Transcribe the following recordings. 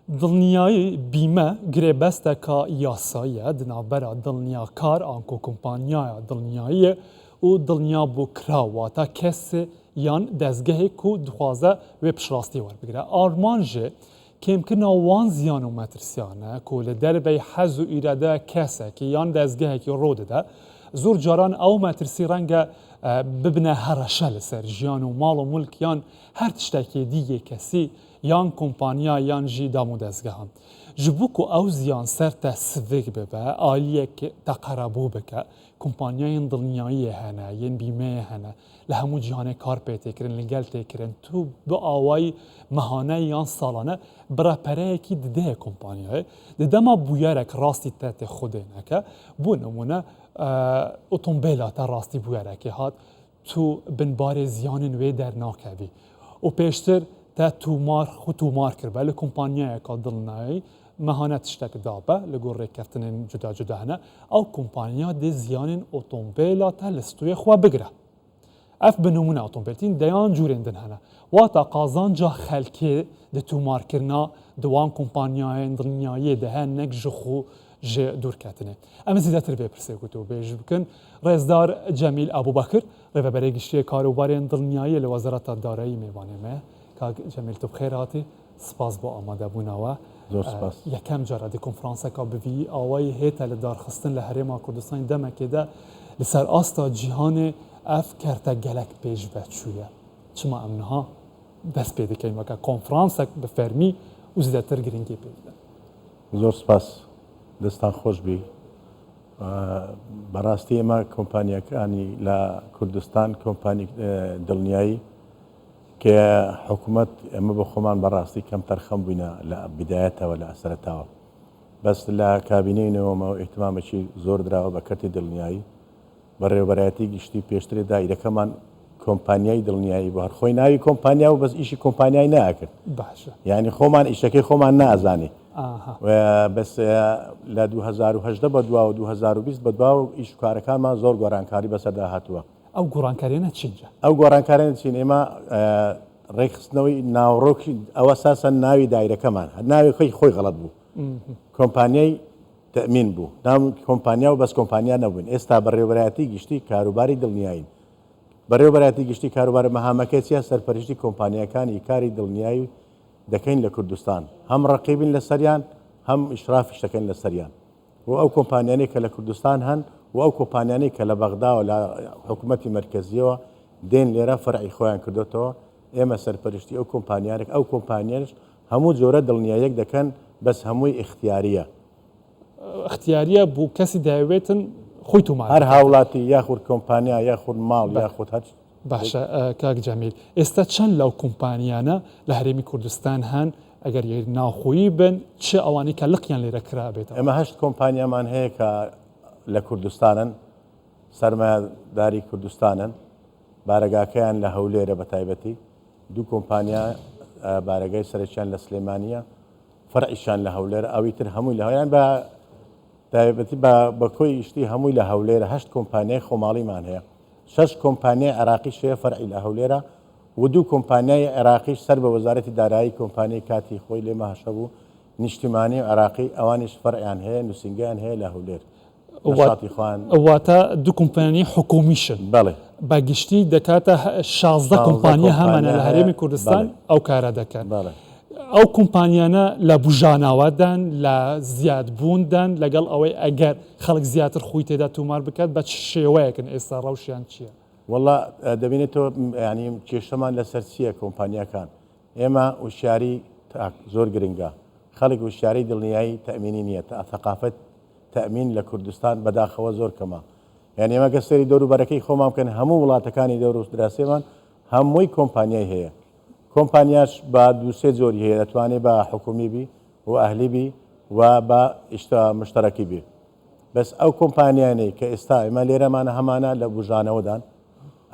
دڵنیایی بیمە گرێبەستێکە یاساییە دنابەرە دڵنیاکار ئانکۆ کۆمپانیایە دڵنیاییە و دڵنیا بۆ کراواتە کەسێ یان دەستگەهێک و دخوازە وێ پشڕاستی وەربگرە ئارمانژێ کێمکردنا وان زیان و مەترسیانە کۆ لە دەربەی حەز و ئیرادە کەسێکی یان دەستگەهێکی ڕۆدەدا زۆر جاران ئەو مەترسی ڕەنگە ببنە هەڕەشە لەسەر ژیان و ماڵ و مولک یان هەر تشتێکی دیگە کەسی یان کۆمپانیا یان ژی دام و دەستگەهان ji bo ku ew ziyan ser te sivik bibe aliyek te qerebû bike kompanyayên dinyayê hene yên bîmeyê hene li hemû cihanê kar pê têkirin li gel têkirin tu bi awayî mehane yan salane birehpereyekî dideye kompanyayê di dema bûyerek rastî te tê xwedê neke bû nimûne otomobêla te rastî bûyerekê hat tu binbarê ziyanên wê dernakevî û pêştir te tûmar kiribe li kompanyayeka dilnayî mehane tiştek dabe li gor rêkeftinên cuda cuda hene ew kompanya dê ziyanên otomobêla te li stûyê xwe bigire. Ev bi nimûne otomobîltîn deyan cûrên din hene. Wata qazanca xelkê di tûmarkirina di wan kompanyayên dinyayê de he nek ji xwe ji dûrketinê. Em zîdetir vê pirsê ku tu bêj bikin. Rêzdar Cemîl Ebûbekir, rêveberê giştiyê karûbarên dinyayê li Wezareta Darayî mêvanê me. Kak Cemîl tu bixêr hatî. Spas bo amadebûna we. Yekem cara di konferanseka bi vî awayî hête li darxistin li Herêma Kurdistanê demekê de li ser asta cîhanê ev kerte gelek pêş veçûye. Çima em niha dest pê dikein weke konferansek bi fermî û zêdetir giringî pê bide. Zor spas. Destan xweş bî. Berastî ema kompanyekanî li Kurdistan kompanî dilniyayî کە حکوومەت ئەمە بە خۆمان بەڕاستی کەم تەرخەم بووینە لە بدایەتەوە لە ئەسەرەتاوە بەس لە کابینەوەمە و ئیحتیمامێکی زۆر درراوە بە کەرتی دڵنیایی بەڕێوەبەرایەتی گشتی پێشترێ دایرەکەمان کۆمپانیای دڵنیایی بۆ هەرخۆی ناوی کۆمپانیا و بەس ئیشی کۆمپانیای ناکرد یعنی خۆمان ئیشەکەی خۆمان نازانی بەس لە 2010 بە دوا و 2020 بە دوا و ئیش کارەکانمان زۆر گۆرانکاری بەسەردا هاتووە. ئەو گۆڕانکاریانە چینجە؟ ئەو گۆڕانکاریان چین ئێمە ڕێکخستنەوەی ناوڕۆکی ئەوە ساسە ناوی دایرەکەمان ناوی خۆی غەڵەت بوو کۆمپانیای تەمین بوو ناو کۆمپانیا و بەس کۆمپانیا نەبووین ئێستا بەڕێوەبەرایەتی گشتی کاروباری دڵنیایین بەڕێوەبەرایەتی گشتی کاروبارە مەهامەکەی چیە سەرپەرشتی کۆمپانیەکانی کاری دڵنیایی دەکەین لە کوردستان هەم ڕقیبین لە سەریان هەم ئیشرافیش دەکەین لە سەریان و ئەو کۆمپانیانەی کە لە کوردستان هەن و ئەو کۆمپانیانەی کە لە بەغدا و لە حکوومەتی مرکزیەوە دێن لێرە فەرعی خۆیان کردوتەوە ئێمە سەرپەرشتی ئەو کۆمپانیانێک ئەو کۆمپانیانش هەموو جۆرە دڵنیاییەک دەکەن بەس هەمووی اختیاریە بوو کەسی داوێتن خۆی تومان هەر هاوڵاتی یاخود کۆمپانیا یاخود ماڵ یاخود هەر باشە کاک جەمیل ئێستا چەند لەو کۆمپانیانە لە هەرێمی کوردستان هەن ئەگەر ناوخۆیی بن چه ئەوانەی کە لقیان لێرە کرا بێتەوە ئێمە 8 کۆمپانیامان هەیە کە لە کوردستانن سەرمایه‌داری کوردستانن بارەگاکەیان لە هەولێرە بە تایبەتی دوو کۆمپانیا بارەگای سەرچیان لە سلێمانیە فەرعیشان لە هەولێرە ئەوی تر هەمووی لە هەیان بە تایبەتی بە کۆی شتی هەمووی لە هەولێرە 8 کۆمپانیای خۆماڵیمان هەیە 6 کۆمپانیای عێراقیش هەیە فەرعی لە هەولێرە و دوو کۆمپانیای عێراقیش سەر بە وەزارەتی دارایی کۆمپانیای کاتی خۆی لێمە هەشە بوو نیشتیمانی و عێراقی ئەوانیش فەرعیان هەیە نووسنگیان هەیە لە هەولێر ئەواتە دوو کۆمپانیای حکومیشن بەڵێ بەگشتی دەکاتە 16 کۆمپانیا هەمانە لە هەرێمی کوردستان ئەو کارە دەکەن ئەو کۆمپانیانە لە بژاناوادان لە زیادبووندان لەگەڵ ئەوەی ئەگەر خەڵک زیاتر خۆی تێدا تومار بکات بە شێوەیەکن ئێستا ڕەوشیان چییە؟ وەڵا دەبینێتەوە ینی کێشەمان لەسەر چییە کۆمپانیەکان ئێمە وشیاری زۆر گرنگە خەڵک وشیاری دڵنیایی تەمینی نییە تەقافەت تەمین لە کوردستان بەداخەوە زۆر کەمە یعنی ئێمە گەستەری دەوروبەرەکەی خۆمان بکەن هەموو وڵاتەکانی دەور و دراسێمان هەمووی کۆمپانیای هەیە کۆمپانیاش بە دووسێ جۆری هەیە دەتوانێت بە حکومی بی و ئەهلی بی و بە ئیشتا مشتەرەکی بی بەس ئەو کۆمپانیانەی کە ئێستا ئێمە لێرەمانە هەمانە لە بژانەوەدان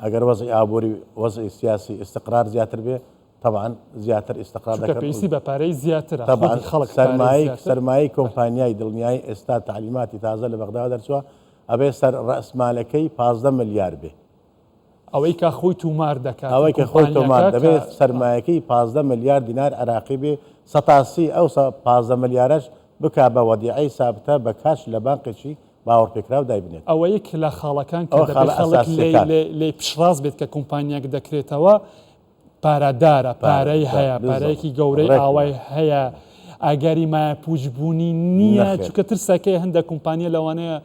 ئەگەر وەزعی ئابووری وەزعی سیاسی ئیستقرار زیاتر بێ طبعا زیاتر استقرار دەکەن پێویستی بە پارەی زیاترە خەڵک سەرمایی کۆمپانیای دڵنیایی ئێستا تعلیماتی تازە لە بەغدا دەرچووە ئەبێ سەر ڕەسمالەکەی 15 ملیار بێ ئەوەی کە خۆی تومار دەکات ئەوەی کە خۆی تۆمار دەبێت سەرمایەکەی 15 ملیار دینار عێراقی بێ سەتاسی ئەو 15 ملیارەش بکا بە وەدیعەی سابتە بە کاش لە بانقێکی باوەڕپێکراو دایبنێت. ئەوە یەک لە خاڵەکان کە ئەوە دەبێت خاڵە خەڵک ئەساسیەکان. لێ پشڕاز بێت کە کۆمپانیاک دەکرێتەوە پارەدارە، پارەی هەیە، پارەیەکی گەورەی ئاوای هەیە، ئاگاری مایە پوچبوونی نییە، چونکە ترسەکەی هەندێک کۆمپانیا لەوانەیە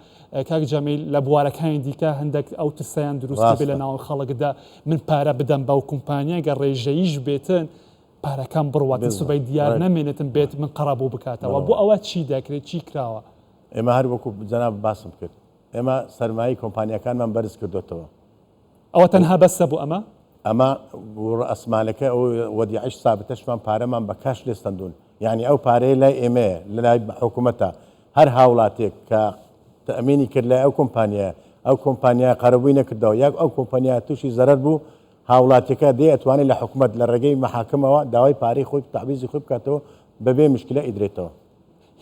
کاک جەمیل لە بوارەکانی دیکە هەندێک ئەو ترسیان دروستی بێت لە ناو خەڵکدا، من پارە بدەم بەو کۆمپانیا گە ڕێژەییش بێتن پارەکان بڕواتن سوبەی دیار نەمێنێتن بێت من قەڕەبوو بکاتەوە. بۆ ئەوە چی دەکرێت، چی کراوە؟ ئێمە هەر وەکو جەناب باسم کرد، ئێمە سەرمایی کۆمپانیەکانمان بەرز کردوێتەوە. ئەوە تەنها بەسە بوو ئەمە ئەسمانەکە ئەو وەدیعەش سابتەشمان پارەمان بە کاش لێستەندون، یعنی ئەو پارەیە لای ئێمەیە لە لای حکوومەتە، هەر هاوڵاتێک کە تەمینی کرد لای ئەو کۆمپانیە، ئەو کۆمپانیا قەرەبووی نەکردەوە یاک ئەو کۆمپانیا تووشی زەرەر بوو، هاوڵاتەکە دێ ئەتوانێت لە حکوومەت لە ڕێگەی مەحاکمەوە داوای پارەی خۆی تعویزی خۆی بکاتەوە بەبێ مشکلە ئیدرێتەوە.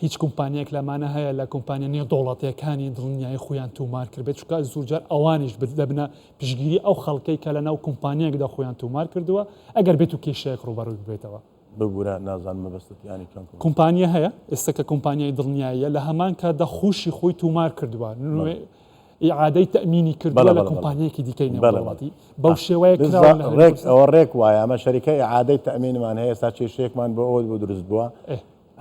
هیچ کۆمپانیەک لەمانە هەیە لە کۆمپانیا نێودەوڵەتیەکانی دڵنیای خۆیان تومار کرد بێت، چونکە زۆرجار ئەوانیش دەبنە پشگیری ئەو خەڵکەی کە لە ناو کۆمپانیەکدا خۆیان تومار کردووە ئەگەر بێت و کێشەیەک ڕوبەڕووی بێتەوە. ببوورە نازان مەبەستت ینی کۆمپانیا هەیە ئێستا کە کۆمپانیای دڵنیاییە لە هەمان کاتدا خوشی خۆی تومار کردووە، ئیعادەی تەمینی کردووە لە کۆمپانیەکی دیکەی نێودەوڵەتی بەو شێوەیە ئەوە ڕێک وایە ئەمە شەریکەی ئیعادەی تەمینمان هەیە ئێستا کێشەیەکمان بۆ ئەوە بۆ دروست بووە.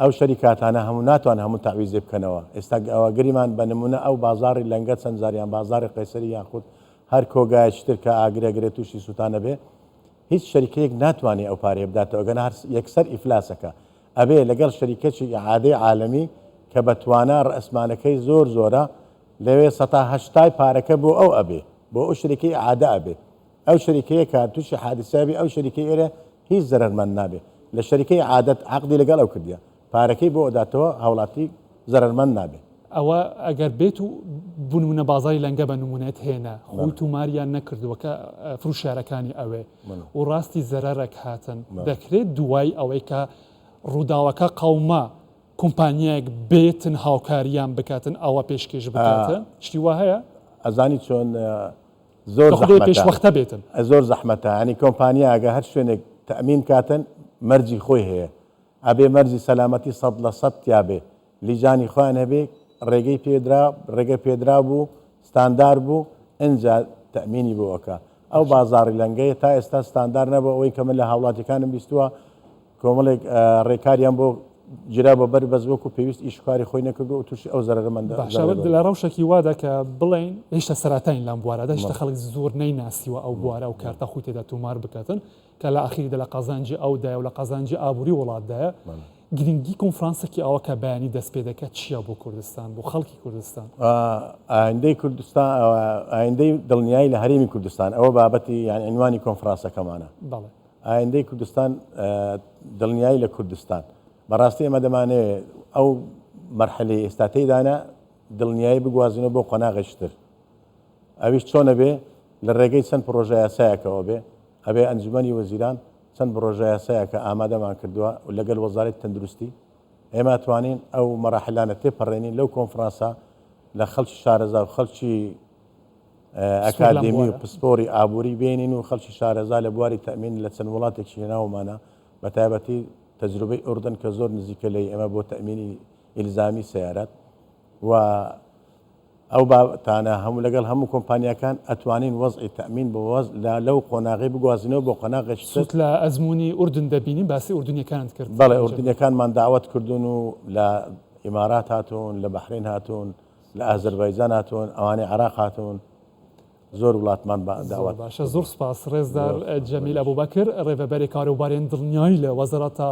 ئەو شەریکاتانە هەموو ناتوان هەموو تعویزێ بکەنەوە. ئێستا ئەوە گریمان بە نمونە ئەو بازاری لەنگە چەند زاریان بازاری قەیسەری یاخود هەر کۆگایشتر کە ئاگرەگرێت تووشی سووتانە بێ، هیچ شەریکەیەک ناتوانێت ئەو پارەیە بداتەوە گەنە هەر یەکسەر ئیفلاسەکە ئەبێ لەگەڵ شەریکەی ئیعادەی عالەمی کە بەتوانە ڕئەسمانەکەی زۆر زۆرە لەوێ 180 پارەکە بۆ ئەو ئەبێ بۆ ئەو شەریکەی ئیعادە ئەبێ. ئەو شەریکەیە کە تووشی حادثابی ئەو شەریکەی ئێرە هیچ زەرەرمەند نابێ لە شەریکەی عادەت عقدی لەگەڵ ئەو کردیە پارەکەی بۆ ئەداتەوە هاوڵاتی زەرەرمەند نابێ. ئەوە ئەگەر بێت و بوونمونە بازاری لەنگە بە نمونێت هێنا خۆی توماریان نەکردووەکە فروشارەکانی ئەوێ و ڕاستی زەرەرێک هاتن دەکرێت دوای ئەوەی کە ڕووداوەکە قەومە کۆمپانیایەک بێتن هاوکاریان بکاتن ئەوە پێشکەش بکاتن شتیوا هەیە ئەزانی چۆن زۆر پێشوەختە بێتن زۆر زەحمەتە ینی کۆمپانیا ئەگە هەر شوێنێک تەمین کاتن مەرجی خۆی هەیە ئەبێ مەرجی سەلامەتی 100% یابێ لیجانی خۆیان هەبێ ڕێگە پێدرا بوو ستاندار بوو ئەنجا تەمینی بۆەکە ئەو بازاری لەنگەیە تا ئێستا ستاندار نەبوو ئەوەی کە من لە هاوڵاتیەکانم بیستووە کۆمەڵێک ڕێکاریان بۆ جرا بە بەر بەزوەکو پێویست ئیشکاری خۆی نەکردو و تووشی ئەو زەرەرمەندە لە ڕەوشێکی وادا کە بڵێن هێشتا سەراتین لەم بوارەدا هێشتا خەڵک زۆر نەیناسیوە ئەو بوارە و کارتە خۆی تێدا تومار بکاتن کە لە ئاخیردا لە قەزانجی ئەودایە و لە قەزانجی ئابووری وڵاتدایە گرنگی کۆنفرانسێکی ئەوە کە بەیانی دەست پێ دەکات چییە بۆ کوردستان بۆ خەڵکی کوردستان ئایندەی کوردستان ئایندەی دڵنیایی لە هەرێمی کوردستان ئەوە بابەتی یان عنوانی کۆنفرانسەکەمانە ئایندەی کوردستان دڵنیایی لە کوردستان بەڕاستی ئێمە دەمانێت ئەو مەرحلەی ئێستا تێدانە دڵنیایی بگوازینەوە بۆ قۆناغێشتر ئەویش چۆنە بێ لە ڕێگەی چەند پرۆژە یاسایەکەوە بێ ئەبێ ئەنجومەنی وەزیران چەند پرۆژە یاسایەکە ئامادەمان کردووە و لەگەڵ وەزارەتی تەندروستی ئێمە توانین ئەو مەراحلانە تێپەڕێنین لەو کۆنفرانسە لە خەڵکی شارەزا و خەڵکی ئەکادمی و پسپۆری ئابووری بینین و خەڵکی شارەزا لە بواری تەمین لە چەند وڵاتێکی هێناومانە بە تایبەتی تەجروبەی ئوردن کە زۆر نزیکە لەی ئێمە بۆ تەمینی ئیلزامی سیارەت و ئەو بابەتانە هەموو لەگەڵ هەموو کۆمپانیەکان ئەتوانین وەزعی تەمین بۆ لەو قۆناغی بگوازینەوە بۆ قۆناغێشت لە ئەزمموی ئوردن دەبینین باسی ئوردنیەکانت کرد بەڵێ ئوردنیەکانمان داوت کردوون و لە ئیمارات هاتوون لە بەحرین هاتوون لە ئازەربایجان هاتوون ئەوانەی عێراق هاتوون زۆر وڵاتمان داوت باشە زۆر سپاس ڕێزدار جەمیل ئەبوبەکر ڕێبەبەری کاروبارێن دڵنیایی لە وەزارەتە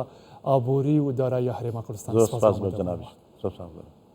ئابووری و دارایی هەرێما کوردستان زۆر سپاس بە جەنابی.